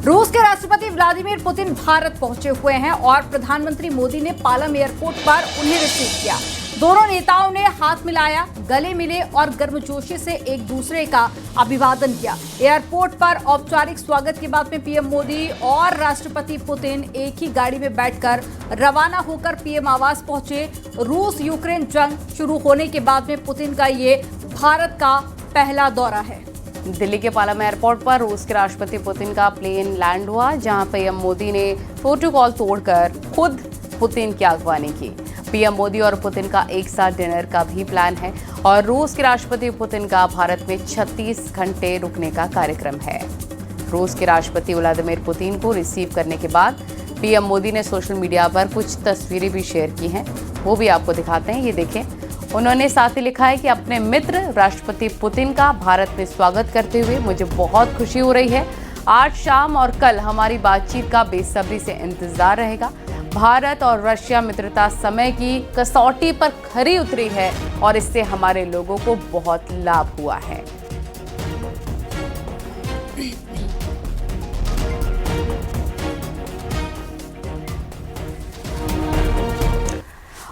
रूस के राष्ट्रपति व्लादिमीर पुतिन भारत पहुंचे हुए हैं और प्रधानमंत्री मोदी ने पालम एयरपोर्ट पर उन्हें रिसीव किया। दोनों नेताओं ने हाथ मिलाया, गले मिले और गर्मजोशी से एक दूसरे का अभिवादन किया। एयरपोर्ट पर औपचारिक स्वागत के बाद में पीएम मोदी और राष्ट्रपति पुतिन एक ही गाड़ी में बैठकर रवाना होकर पीएम आवास पहुंचे। रूस यूक्रेन जंग शुरू होने के बाद में पुतिन का ये भारत का पहला दौरा है। दिल्ली के पालम एयरपोर्ट पर रूस के राष्ट्रपति पुतिन का प्लेन लैंड हुआ, जहां पीएम मोदी ने प्रोटोकॉल तोड़कर खुद पुतिन की अगवानी की। पीएम मोदी और पुतिन का एक साथ डिनर का भी प्लान है और रूस के राष्ट्रपति पुतिन का भारत में 36 घंटे रुकने का कार्यक्रम है। रूस के राष्ट्रपति व्लादिमीर पुतिन को रिसीव करने के बाद पीएम मोदी ने सोशल मीडिया पर कुछ तस्वीरें भी शेयर की हैं, वो भी आपको दिखाते हैं। ये देखें, उन्होंने साथ ही लिखा है कि अपने मित्र राष्ट्रपति पुतिन का भारत में स्वागत करते हुए मुझे बहुत खुशी हो रही है। आज शाम और कल हमारी बातचीत का बेसब्री से इंतजार रहेगा। भारत और रशिया मित्रता समय की कसौटी पर खरी उतरी है और इससे हमारे लोगों को बहुत लाभ हुआ है।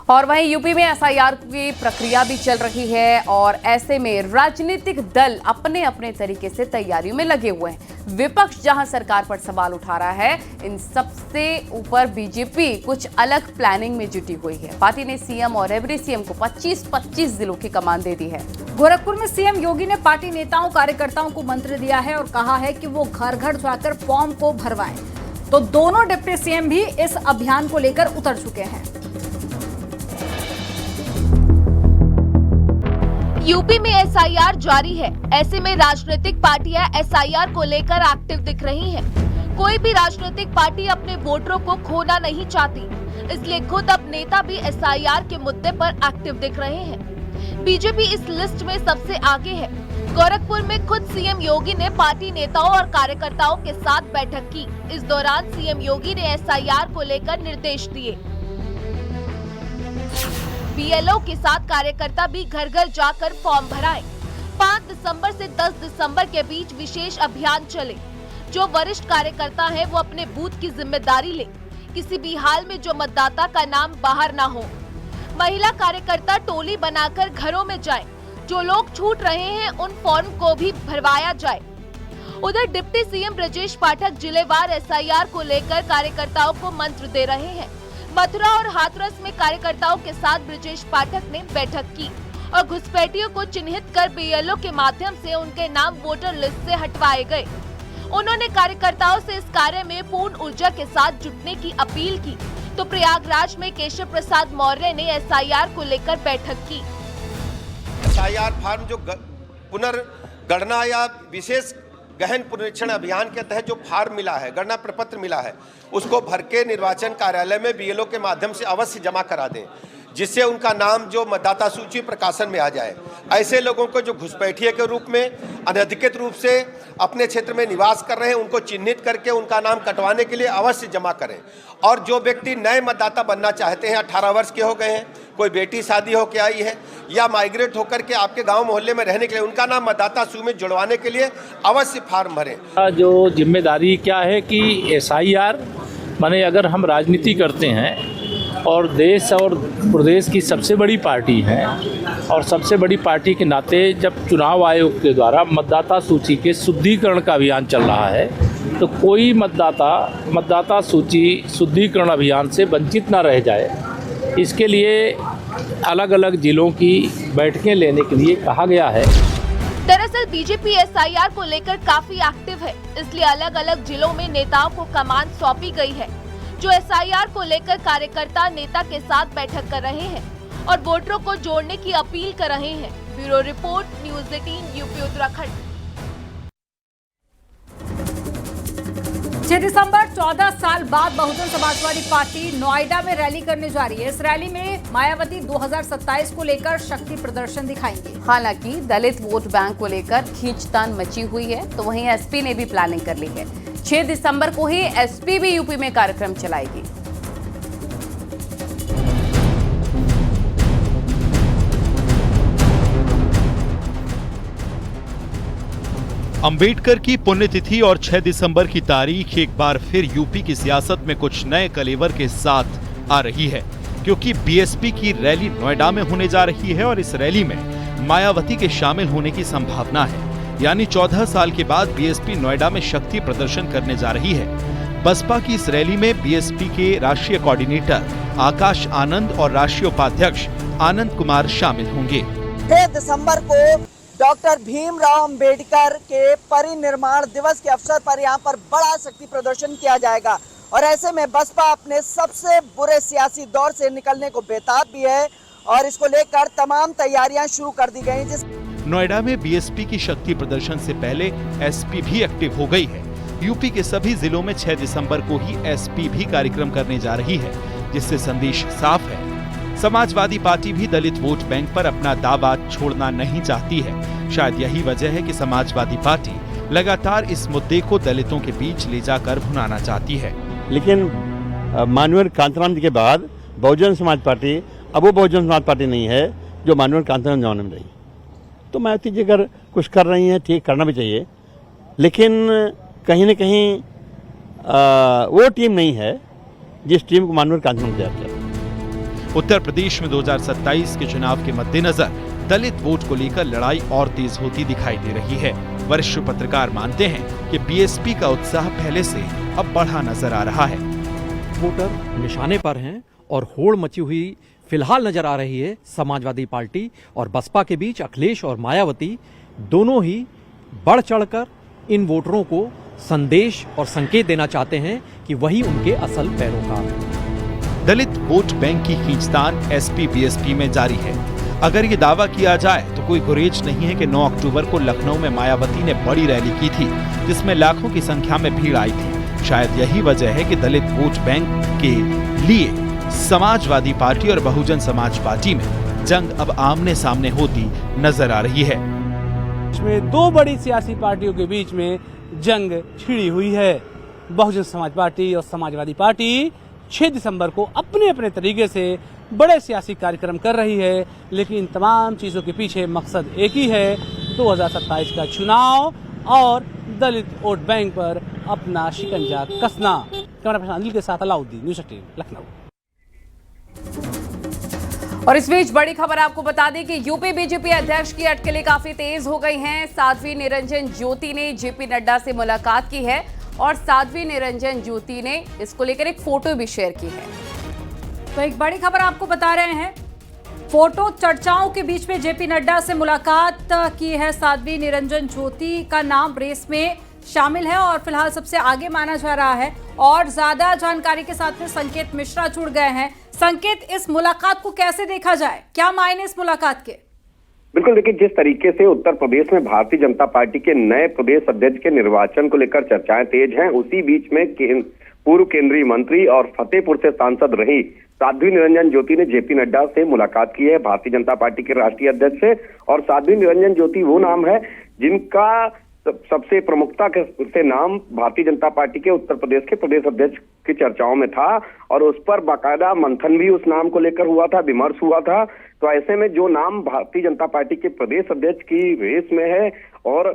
और वहीं यूपी में एसआईआर की प्रक्रिया भी चल रही है और ऐसे में राजनीतिक दल अपने अपने तरीके से तैयारियों में लगे हुए हैं। विपक्ष जहां सरकार पर सवाल उठा रहा है, इन सबसे ऊपर बीजेपी कुछ अलग प्लानिंग में जुटी हुई है। पार्टी ने सीएम और एवरी सीएम को 25-25 जिलों की कमान दे दी है। गोरखपुर में सीएम योगी ने पार्टी नेताओं कार्यकर्ताओं को मंत्र दिया है और कहा है कि वो घर घर जाकर फॉर्म को भरवाएं। तो दोनों डिप्टी सीएम भी इस अभियान को लेकर उतर चुके हैं। यूपी में एसआईआर जारी है। ऐसे में राजनीतिक पार्टियां एसआईआर को लेकर एक्टिव दिख रही हैं। कोई भी राजनीतिक पार्टी अपने वोटरों को खोना नहीं चाहती, इसलिए खुद अब नेता भी एसआईआर के मुद्दे पर एक्टिव दिख रहे हैं। बीजेपी इस लिस्ट में सबसे आगे है। गोरखपुर में खुद सीएम योगी ने पार्टी नेताओं और कार्यकर्ताओं के साथ बैठक की। इस दौरान सीएम योगी ने एसआईआर को लेकर निर्देश दिए। बीएलओ के साथ कार्यकर्ता भी घर घर जाकर फॉर्म भराएं। 5 दिसंबर से 10 दिसंबर के बीच विशेष अभियान चले। जो वरिष्ठ कार्यकर्ता हैं वो अपने बूथ की जिम्मेदारी ले। किसी भी हाल में जो मतदाता का नाम बाहर ना हो। महिला कार्यकर्ता टोली बनाकर घरों में जाएं। जो लोग छूट रहे हैं उन फॉर्म को भी भरवाया जाए। उधर डिप्टी सीएम ब्रजेश पाठक जिलेवार एसआईआर को लेकर कार्यकर्ताओं को मंत्र दे रहे हैं। मथुरा और हाथरस में कार्यकर्ताओं के साथ ब्रजेश पाठक ने बैठक की और घुसपैठियों को चिन्हित कर बीएलओ के माध्यम से उनके नाम वोटर लिस्ट से हटवाए गए। उन्होंने कार्यकर्ताओं से इस कार्य में पूर्ण ऊर्जा के साथ जुटने की अपील की। तो प्रयागराज में केशव प्रसाद मौर्य ने एसआईआर को लेकर बैठक की। एसआईआर फॉर्म जो पुनर्गणना या विशेष गहन पुनरीक्षण अभियान के तहत जो फॉर्म मिला है, गणना प्रपत्र मिला है, उसको भर के निर्वाचन कार्यालय में बीएलओ के माध्यम से अवश्य जमा करा दें, जिससे उनका नाम जो मतदाता सूची प्रकाशन में आ जाए। ऐसे लोगों को जो घुसपैठिए के रूप में अनधिकृत रूप से अपने क्षेत्र में निवास कर रहे हैं, उनको चिन्हित करके उनका नाम कटवाने के लिए अवश्य जमा करें। और जो व्यक्ति नए मतदाता बनना चाहते हैं, 18 वर्ष के हो गए हैं, कोई बेटी शादी होकर आई है या माइग्रेट होकर के आपके गांव मोहल्ले में रहने के लिए, उनका नाम मतदाता सूची में जुड़वाने के लिए अवश्य फॉर्म भरें। जो जिम्मेदारी क्या है कि एसआईआर माने अगर हम राजनीति करते हैं और देश और प्रदेश की सबसे बड़ी पार्टी है और सबसे बड़ी पार्टी के नाते जब चुनाव आयोग के द्वारा मतदाता सूची के शुद्धिकरण का अभियान चल रहा है, तो कोई मतदाता सूची शुद्धिकरण अभियान से वंचित ना रह जाए, इसके लिए अलग अलग जिलों की बैठकें लेने के लिए कहा गया है। दरअसल बीजेपी एसआईआर को लेकर काफी एक्टिव है, इसलिए अलग अलग जिलों में नेताओं को कमान सौंपी गई है, जो एसआईआर को लेकर कार्यकर्ता नेता के साथ बैठक कर रहे हैं और वोटरों को जोड़ने की अपील कर रहे हैं। Bureau report, news 18 UP Uttarakhand. 6 दिसंबर 14 साल बाद बहुजन समाजवादी पार्टी नोएडा में रैली करने जा रही है। इस रैली में मायावती 2027 को लेकर शक्ति प्रदर्शन दिखाएंगे। हालांकि दलित वोट बैंक को लेकर खींचतान मची हुई है, तो वहीं एसपी ने भी प्लानिंग कर ली है। 6 दिसंबर को ही एसपी भी यूपी में कार्यक्रम चलाएगी। अंबेडकर की पुण्यतिथि और 6 दिसंबर की तारीख एक बार फिर यूपी की सियासत में कुछ नए कलेवर के साथ आ रही है, क्योंकि बीएसपी की रैली नोएडा में होने जा रही है और इस रैली में मायावती के शामिल होने की संभावना है। यानी 14 साल के बाद बीएसपी नोएडा में शक्ति प्रदर्शन करने जा रही है। बसपा की इस रैली में बीएसपी के राष्ट्रीय कोऑर्डिनेटर आकाश आनंद और राष्ट्रीय उपाध्यक्ष आनंद कुमार शामिल होंगे। 6 दिसंबर को डॉक्टर भीमराव अंबेडकर के परिनिर्माण दिवस के अवसर पर यहाँ पर बड़ा शक्ति प्रदर्शन किया जाएगा और ऐसे में बसपा अपने सबसे बुरे सियासी दौर से निकलने को बेताब भी है और इसको लेकर तमाम तैयारियां शुरू कर दी गई। नोएडा में बीएसपी की शक्ति प्रदर्शन से पहले एसपी भी एक्टिव हो गई है। यूपी के सभी जिलों में 6 दिसंबर को ही एसपी भी कार्यक्रम करने जा रही है, जिससे संदेश साफ है। समाजवादी पार्टी भी दलित वोट बैंक पर अपना दावा छोड़ना नहीं चाहती है। शायद यही वजह है कि समाजवादी पार्टी लगातार इस मुद्दे को दलितों के बीच ले जाकर भुनाना चाहती है। लेकिन माननीय कांताराम जी के बाद बहुजन समाज पार्टी अब वो बहुजन समाज पार्टी नहीं है जो माननीय कांताराम जमाने में रही। तो मायावती जी अगर कुछ कर रही हैं, ठीक, करना भी चाहिए, लेकिन कहीं न कहीं वो टीम नहीं है जिस टीम को माननीय कांताराम तैयार किया। उत्तर प्रदेश में 2027 के चुनाव के मद्देनजर दलित वोट को लेकर लड़ाई और तेज होती दिखाई दे रही है। वरिष्ठ पत्रकार मानते हैं कि बीएसपी का उत्साह पहले से अब बढ़ा नजर आ रहा है। वोटर निशाने पर हैं और होड़ मची हुई फिलहाल नजर आ रही है। समाजवादी पार्टी और बसपा के बीच अखिलेश और मायावती दोनों ही बढ़ चढ़कर इन वोटरों को संदेश और संकेत देना चाहते हैं कि वही उनके असल पैरोकार हैं। दलित वोट बैंक की खींचतान एसपी बीएसपी में जारी है। अगर ये दावा किया जाए तो कोई गुरेज नहीं है कि 9 अक्टूबर को लखनऊ में मायावती ने बड़ी रैली की थी, जिसमें लाखों की संख्या में भीड़ आई थी। शायद यही वजह है कि दलित वोट बैंक के लिए समाजवादी पार्टी और बहुजन समाज पार्टी में जंग अब आमने सामने होती नजर आ रही है। इसमें दो बड़ी सियासी पार्टियों के बीच में जंग छिड़ी हुई है। बहुजन समाज पार्टी और समाजवादी पार्टी 6 दिसंबर को अपने अपने तरीके से बड़े सियासी कार्यक्रम कर रही है, लेकिन इन तमाम चीज़ों के पीछे मकसद एक ही है, 2027 का चुनाव और दलित वोट बैंक पर अपना शिकंजा कसना। कैमरा पर्सन अनिल के साथ अलाउद्दीन, न्यूज़ 18 लखनऊ। और इस बीच बड़ी खबर आपको बता दें कि यूपी बीजेपी अध्यक्ष की अटकलें काफी तेज हो गई हैं। साध्वी निरंजन ज्योति ने जेपी नड्डा से मुलाकात की है और साध्वी निरंजन ज्योति ने इसको लेकर एक फोटो भी शेयर की है। तो एक बड़ी खबर आपको बता रहे हैं, फोटो चर्चाओं के बीच में जेपी नड्डा से मुलाकात की है। साध्वी निरंजन ज्योति का नाम रेस में शामिल है और फिलहाल सबसे आगे माना जा रहा है। और ज्यादा जानकारी के साथ में संकेत मिश्रा जुड़ गए हैं। संकेत, इस मुलाकात को कैसे देखा जाए, क्या मायने इस मुलाकात के? बिल्कुल, देखिए, जिस तरीके से उत्तर प्रदेश में भारतीय जनता पार्टी के नए प्रदेश अध्यक्ष के निर्वाचन को लेकर चर्चाएं तेज हैं, उसी बीच में पूर्व केंद्रीय मंत्री और फतेहपुर से सांसद रही साध्वी निरंजन ज्योति ने जेपी नड्डा से मुलाकात की है, भारतीय जनता पार्टी के राष्ट्रीय अध्यक्ष से। और साध्वी निरंजन ज्योति वो नाम है जिनका सबसे प्रमुखता से नाम भारतीय जनता पार्टी के उत्तर प्रदेश के प्रदेश अध्यक्ष की चर्चाओं में था और उस पर बाकायदा मंथन भी उस नाम को लेकर हुआ था, विमर्श हुआ था। तो ऐसे में जो नाम भारतीय जनता पार्टी के प्रदेश अध्यक्ष की रेस में है और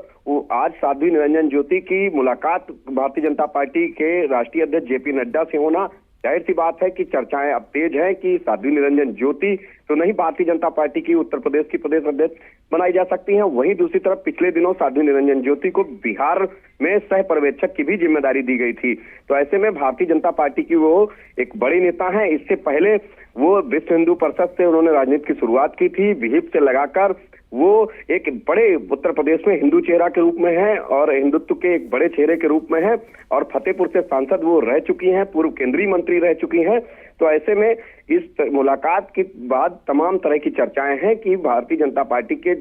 आज साध्वी निरंजन ज्योति की मुलाकात भारतीय जनता पार्टी के राष्ट्रीय अध्यक्ष जेपी नड्डा से होना, जाहिर सी बात है कि चर्चाएं अब तेज हैं कि साध्वी निरंजन ज्योति तो नहीं भारतीय जनता पार्टी की उत्तर प्रदेश की प्रदेश अध्यक्ष बनाई जा सकती हैं। वहीं दूसरी तरफ पिछले दिनों साध्वी निरंजन ज्योति को बिहार में सह पर्यवेक्षक की भी जिम्मेदारी दी गई थी। तो ऐसे में भारतीय जनता पार्टी की वो एक बड़ी नेता है। इससे पहले वो विश्व हिंदू परिषद से उन्होंने राजनीति की शुरुआत की थी, विहिप से लगाकर वो एक बड़े उत्तर प्रदेश में हिंदू चेहरा के रूप में है और हिंदुत्व के एक बड़े चेहरे के रूप में है और फतेहपुर से सांसद वो रह चुकी हैं, पूर्व केंद्रीय मंत्री रह चुकी हैं। तो ऐसे में इस मुलाकात के बाद तमाम तरह की चर्चाएं हैं कि भारतीय जनता पार्टी के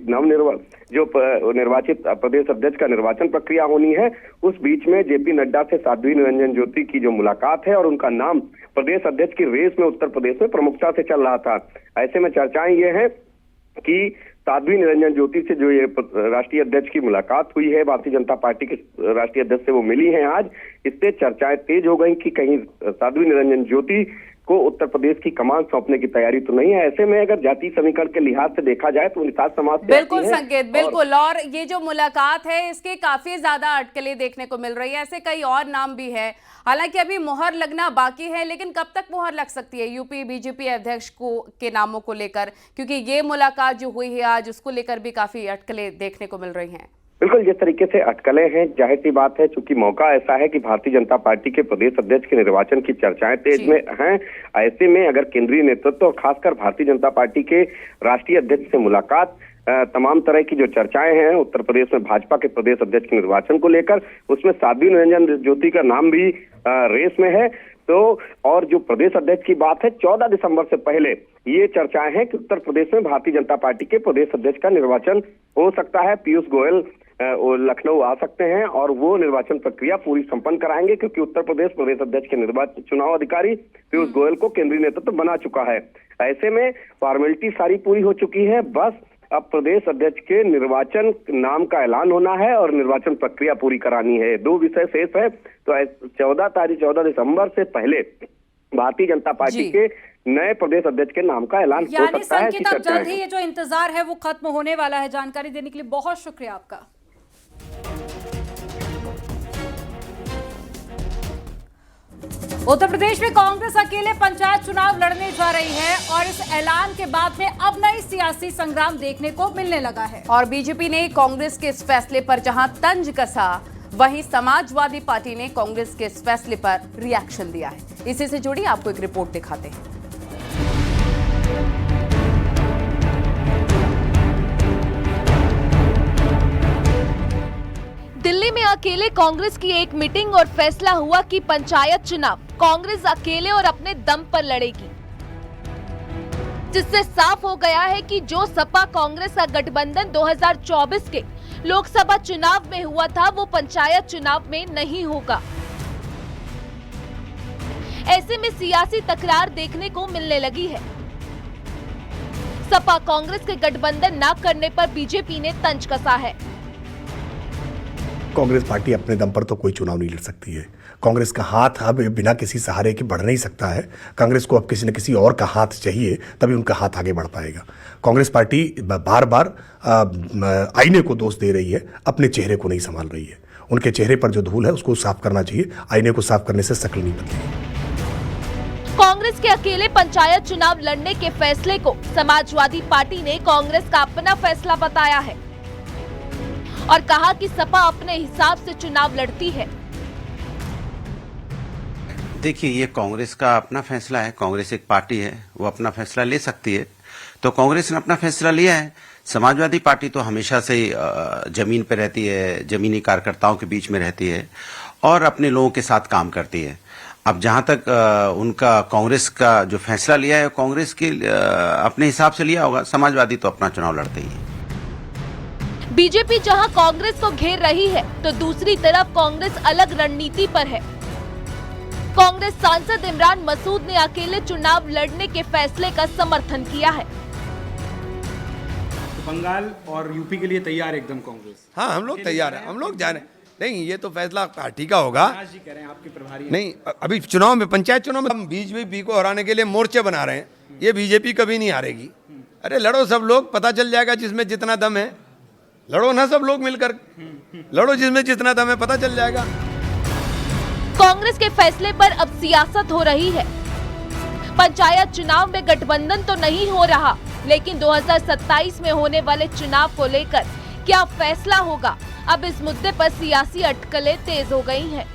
निर्वाचित प्रदेश अध्यक्ष का निर्वाचन प्रक्रिया होनी है, उस बीच में जेपी नड्डा से साध्वी निरंजन ज्योति की जो मुलाकात है और उनका नाम प्रदेश अध्यक्ष की रेस में उत्तर प्रदेश में प्रमुखता से चल रहा था। ऐसे में चर्चाएं ये हैं कि साध्वी निरंजन ज्योति से जो ये राष्ट्रीय अध्यक्ष की मुलाकात हुई है, भारतीय जनता पार्टी के राष्ट्रीय अध्यक्ष से वो मिली हैं आज, इससे चर्चाएं तेज हो गई कि कहीं साध्वी निरंजन ज्योति को उत्तर प्रदेश की कमान सौंपने की तैयारी तो नहीं है। ऐसे में अगर जाति समीकरण के लिहाज से देखा जाए तो निषाद समाज से बिल्कुल संकेत, बिल्कुल। और ये जो मुलाकात है इसके काफी ज्यादा अटकलें देखने को मिल रही है। ऐसे कई और नाम भी है, हालांकि अभी मुहर लगना बाकी है, लेकिन कब तक मुहर लग सकती है यूपी बीजेपी अध्यक्ष के नामों को लेकर, क्योंकि ये मुलाकात जो हुई है आज उसको लेकर भी काफी अटकलें देखने को मिल रही हैं। बिल्कुल, जिस तरीके से अटकलें हैं, जाहिर सी बात है चूंकि मौका ऐसा है कि भारतीय जनता पार्टी के प्रदेश अध्यक्ष के निर्वाचन की चर्चाएं तेज में हैं। ऐसे में अगर केंद्रीय नेतृत्व और खासकर भारतीय जनता पार्टी के राष्ट्रीय अध्यक्ष से मुलाकात, तमाम तरह की जो चर्चाएं हैं उत्तर प्रदेश में भाजपा के प्रदेश अध्यक्ष के निर्वाचन को लेकर, उसमें साध्वी निरंजन ज्योति का नाम भी रेस में है। तो और जो प्रदेश अध्यक्ष की बात है, 14 दिसंबर से पहले ये चर्चाएं हैं कि उत्तर प्रदेश में भारतीय जनता पार्टी के प्रदेश अध्यक्ष का निर्वाचन हो सकता है। पीयूष गोयल लखनऊ आ सकते हैं और वो निर्वाचन प्रक्रिया पूरी संपन्न कराएंगे, क्योंकि उत्तर प्रदेश प्रदेश अध्यक्ष के निर्वाचन चुनाव अधिकारी पीयूष गोयल को केंद्रीय नेतृत्व बना चुका है। ऐसे में फॉर्मेलिटी सारी पूरी हो चुकी है, बस अब प्रदेश अध्यक्ष के निर्वाचन नाम का ऐलान होना है और निर्वाचन प्रक्रिया पूरी करानी है। 2 विषय शेष है। तो 14 दिसंबर से पहले भारतीय जनता पार्टी के नए प्रदेश अध्यक्ष के नाम का ऐलान हो सकता है। संकेत, अब जल्द ही ये जो इंतजार है वो खत्म होने वाला है। जानकारी देने के लिए बहुत शुक्रिया आपका। उत्तर प्रदेश में कांग्रेस अकेले पंचायत चुनाव लड़ने जा रही है और इस ऐलान के बाद में अब नई सियासी संग्राम देखने को मिलने लगा है। और बीजेपी ने कांग्रेस के इस फैसले पर जहां तंज कसा, वहीं समाजवादी पार्टी ने कांग्रेस के इस फैसले पर रिएक्शन दिया है। इसी से जुड़ी आपको एक रिपोर्ट दिखाते हैं। दिल्ली में अकेले कांग्रेस की एक मीटिंग और फैसला हुआ कि पंचायत चुनाव कांग्रेस अकेले और अपने दम पर लड़ेगी, जिससे साफ हो गया है कि जो सपा कांग्रेस का गठबंधन 2024 के लोकसभा चुनाव में हुआ था वो पंचायत चुनाव में नहीं होगा। ऐसे में सियासी तकरार देखने को मिलने लगी है। सपा कांग्रेस के गठबंधन न करने पर बीजेपी ने तंज कसा है। कांग्रेस पार्टी अपने दम पर तो कोई चुनाव नहीं लड़ सकती है। कांग्रेस का हाथ अब बिना किसी सहारे के बढ़ नहीं सकता है। कांग्रेस को अब किसी न किसी और का हाथ चाहिए, तभी उनका हाथ आगे बढ़ पाएगा। कांग्रेस पार्टी बार बार आईने को दोष दे रही है, अपने चेहरे को नहीं संभाल रही है। उनके चेहरे पर जो धूल है उसको साफ करना चाहिए। आईने को साफ करने से शक्ल नहीं बदलेगी। कांग्रेस के अकेले पंचायत चुनाव लड़ने के फैसले को समाजवादी पार्टी ने कांग्रेस का अपना फैसला बताया है और कहा कि सपा अपने हिसाब से चुनाव लड़ती है। देखिए, ये कांग्रेस का अपना फैसला है। कांग्रेस एक पार्टी है, वो अपना फैसला ले सकती है। तो कांग्रेस ने अपना फैसला लिया है। समाजवादी पार्टी तो हमेशा से जमीन पे रहती है, जमीनी कार्यकर्ताओं के बीच में रहती है और अपने लोगों के साथ काम करती है। अब जहां तक उनका कांग्रेस का जो फैसला लिया है, कांग्रेस के अपने हिसाब से लिया होगा। समाजवादी तो अपना चुनाव लड़ते ही है। बीजेपी जहां कांग्रेस को घेर रही है तो दूसरी तरफ कांग्रेस अलग रणनीति पर है। कांग्रेस सांसद इमरान मसूद ने अकेले चुनाव लड़ने के फैसले का समर्थन किया है। बंगाल और यूपी के लिए तैयार एकदम कांग्रेस? हाँ, हम लोग तैयार हैं। हम लोग जाने नहीं, ये तो फैसला पार्टी का होगा। जी कह रहे हैं आपके प्रभारी नहीं, अभी चुनाव में, पंचायत चुनाव में हम बीजेपी को हराने के लिए मोर्चे बना रहे हैं। ये बीजेपी कभी नहीं हारेगी। अरे लड़ो सब लोग, पता चल जाएगा जिसमें जितना दम है। लड़ो ना सब लोग मिलकर, लड़ो जिसमें जितना दम है, पता चल जाएगा। कांग्रेस के फैसले पर अब सियासत हो रही है। पंचायत चुनाव में गठबंधन तो नहीं हो रहा, लेकिन 2027 में होने वाले चुनाव को लेकर क्या फैसला होगा, अब इस मुद्दे पर सियासी अटकलें तेज हो गई हैं।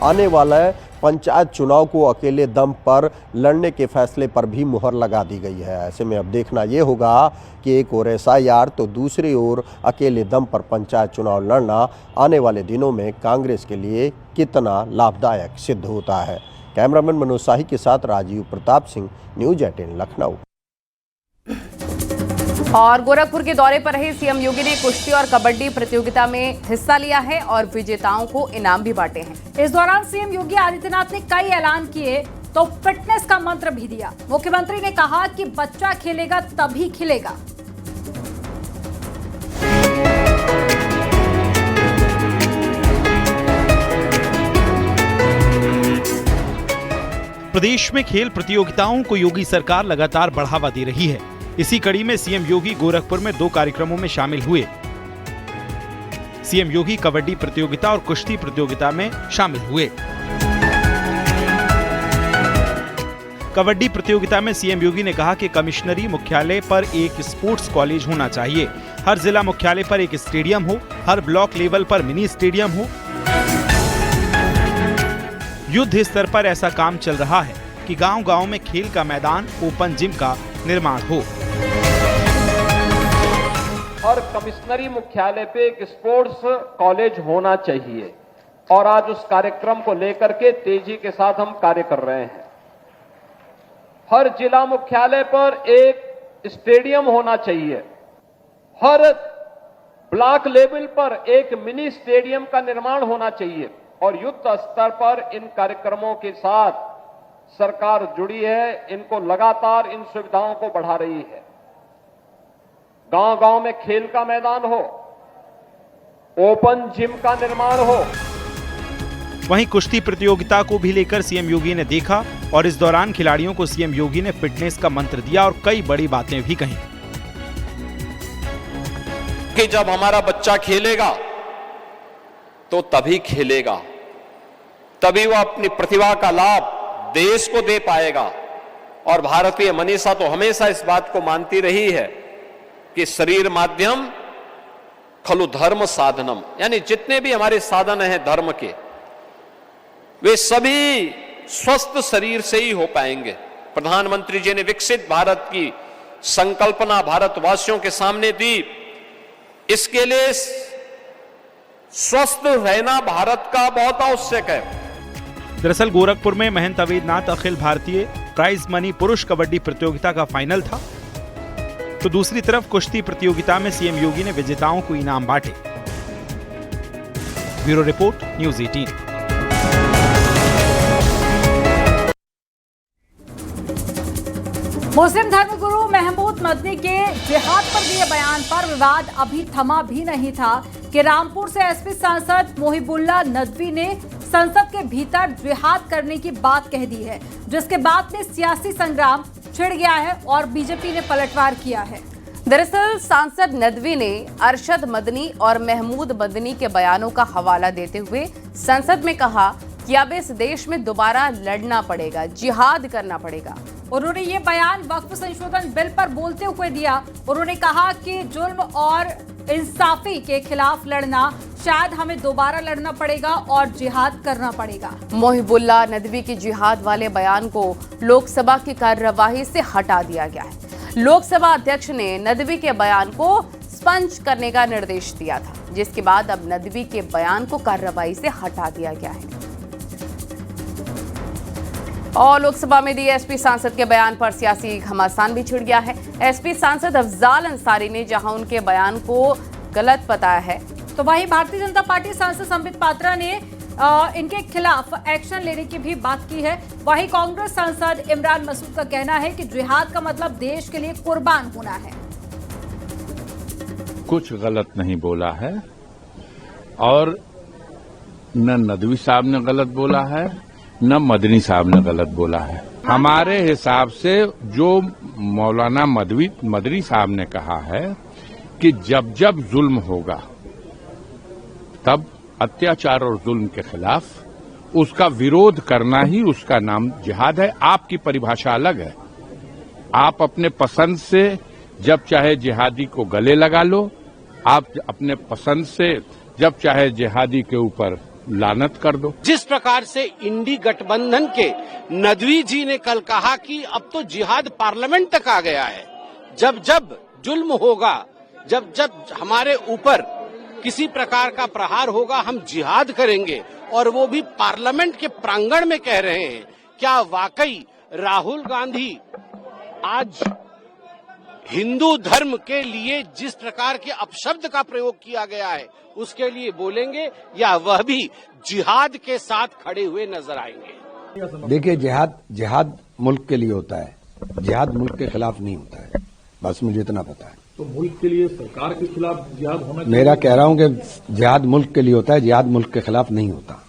आने वाला पंचायत चुनाव को अकेले दम पर लड़ने के फैसले पर भी मुहर लगा दी गई है। ऐसे में अब देखना ये होगा कि एक ओर एसआईआर तो दूसरी ओर अकेले दम पर पंचायत चुनाव लड़ना आने वाले दिनों में कांग्रेस के लिए कितना लाभदायक सिद्ध होता है। कैमरामैन मनोज शाही के साथ राजीव प्रताप सिंह, न्यूज 18 लखनऊ। और गोरखपुर के दौरे पर रहे सीएम योगी ने कुश्ती और कबड्डी प्रतियोगिता में हिस्सा लिया है और विजेताओं को इनाम भी बांटे हैं। इस दौरान सीएम योगी आदित्यनाथ ने कई ऐलान किए तो फिटनेस का मंत्र भी दिया। मुख्यमंत्री ने कहा कि बच्चा खेलेगा तभी खिलेगा। प्रदेश में खेल प्रतियोगिताओं को योगी सरकार लगातार बढ़ावा दे रही है। इसी कड़ी में सीएम योगी गोरखपुर में 2 कार्यक्रमों में शामिल हुए। सीएम योगी कबड्डी प्रतियोगिता और कुश्ती प्रतियोगिता में शामिल हुए। कबड्डी प्रतियोगिता में सीएम योगी ने कहा कि कमिश्नरी मुख्यालय पर एक स्पोर्ट्स कॉलेज होना चाहिए, हर जिला मुख्यालय पर एक स्टेडियम हो, हर ब्लॉक लेवल पर मिनी स्टेडियम हो। युद्ध स्तर पर ऐसा काम चल रहा है कि गांव-गांव में खेल का मैदान, ओपन जिम का निर्माण हो। हर कमिश्नरी मुख्यालय पे एक स्पोर्ट्स कॉलेज होना चाहिए और आज उस कार्यक्रम को लेकर के तेजी के साथ हम कार्य कर रहे हैं। हर जिला मुख्यालय पर एक स्टेडियम होना चाहिए, हर ब्लॉक लेवल पर एक मिनी स्टेडियम का निर्माण होना चाहिए और युद्ध स्तर पर इन कार्यक्रमों के साथ सरकार जुड़ी है, इनको लगातार इन सुविधाओं को बढ़ा रही है। गांव-गांव में खेल का मैदान हो, ओपन जिम का निर्माण हो। वहीं कुश्ती प्रतियोगिता को भी लेकर सीएम योगी ने देखा और इस दौरान खिलाड़ियों को सीएम योगी ने फिटनेस का मंत्र दिया और कई बड़ी बातें भी कहीं कि जब हमारा बच्चा खेलेगा तो तभी खेलेगा, तभी वह अपनी प्रतिभा का लाभ देश को दे पाएगा। और भारतीय मनीषा तो हमेशा इस बात को मानती रही है कि शरीर माध्यम खलु धर्म साधनम, यानी जितने भी हमारे साधन हैं धर्म के, वे सभी स्वस्थ शरीर से ही हो पाएंगे। प्रधानमंत्री जी ने विकसित भारत की संकल्पना भारतवासियों के सामने दी। इसके लिए स्वस्थ रहना भारत का बहुत आवश्यक है। दरअसल गोरखपुर में महंत अवेदनाथ अखिल भारतीय प्राइज मनी पुरुष कबड्डी प्रतियोगिता का फाइनल था, तो दूसरी तरफ कुश्ती प्रतियोगिता में सीएम योगी ने विजेताओं को इनाम बांटे। Bureau report, news 18। मुस्लिम धर्मगुरु महमूद मदनी के जिहाद पर दिए बयान पर विवाद अभी थमा भी नहीं था कि रामपुर से एसपी सांसद मोहिबुल्लाह नदवी ने संसद के भीतर जिहाद करने की बात कह दी है, जिसके बाद में सियासी संग्राम छिड़ गया है और बीजेपी ने पलटवार किया है। दरअसल सांसद नदवी ने अरशद मदनी और महमूद मदनी के बयानों का हवाला देते हुए संसद में कहा कि अब इस देश में दोबारा लड़ना पड़ेगा, जिहाद करना पड़ेगा। उन्होंने ये बयान वक्फ संशोधन बिल पर बोलते हुए दिया। उन्होंने कहा कि जुल्म और इंसाफी के खिलाफ लड़ना, शायद हमें दोबारा लड़ना पड़ेगा और जिहाद करना पड़ेगा। मोहिबुल्लाह नदवी के जिहाद वाले बयान को लोकसभा की कार्यवाही से हटा दिया गया है। लोकसभा अध्यक्ष ने नदवी के बयान को स्पंज करने का निर्देश दिया था, जिसके बाद अब नदवी के बयान को कार्यवाही से हटा दिया गया है। और लोकसभा में दिए एसपी सांसद के बयान पर सियासी घमासान भी छिड़ गया है। एसपी सांसद अफजाल अंसारी ने जहां उनके बयान को गलत बताया है, तो वहीं भारतीय जनता पार्टी सांसद संबित पात्रा ने इनके खिलाफ एक्शन लेने की भी बात की है। वहीं कांग्रेस सांसद इमरान मसूद का कहना है कि जिहाद का मतलब देश के लिए कुर्बान होना है। कुछ गलत नहीं बोला है और न नदवी साहब ने गलत बोला है, न मदनी साहब ने गलत बोला है। हमारे हिसाब से जो मौलाना मदनी साहब ने कहा है कि जब जब जुल्म होगा तब अत्याचार और जुल्म के खिलाफ उसका विरोध करना ही उसका नाम जिहाद है। आपकी परिभाषा अलग है। आप अपने पसंद से जब चाहे जिहादी को गले लगा लो, आप अपने पसंद से जब चाहे जिहादी के ऊपर लानत कर दो। जिस प्रकार से इंडी गठबंधन के नदवी जी ने कल कहा कि अब तो जिहाद पार्लियामेंट तक आ गया है, जब जब जुल्म होगा, जब जब हमारे ऊपर किसी प्रकार का प्रहार होगा हम जिहाद करेंगे, और वो भी पार्लियामेंट के प्रांगण में कह रहे हैं। क्या वाकई राहुल गांधी आज हिंदू धर्म के लिए जिस प्रकार के अपशब्द का प्रयोग किया गया है उसके लिए बोलेंगे, या वह भी जिहाद के साथ खड़े हुए नजर आएंगे? देखिए, जिहाद मुल्क के लिए होता है, जिहाद मुल्क के खिलाफ नहीं होता है, बस मुझे इतना पता है। तो मुल्क के लिए सरकार के खिलाफ जिहाद होना चाहिए? मेरा कह रहा हूं कि जिहाद मुल्क के लिए होता है, जिहाद मुल्क के खिलाफ नहीं होता।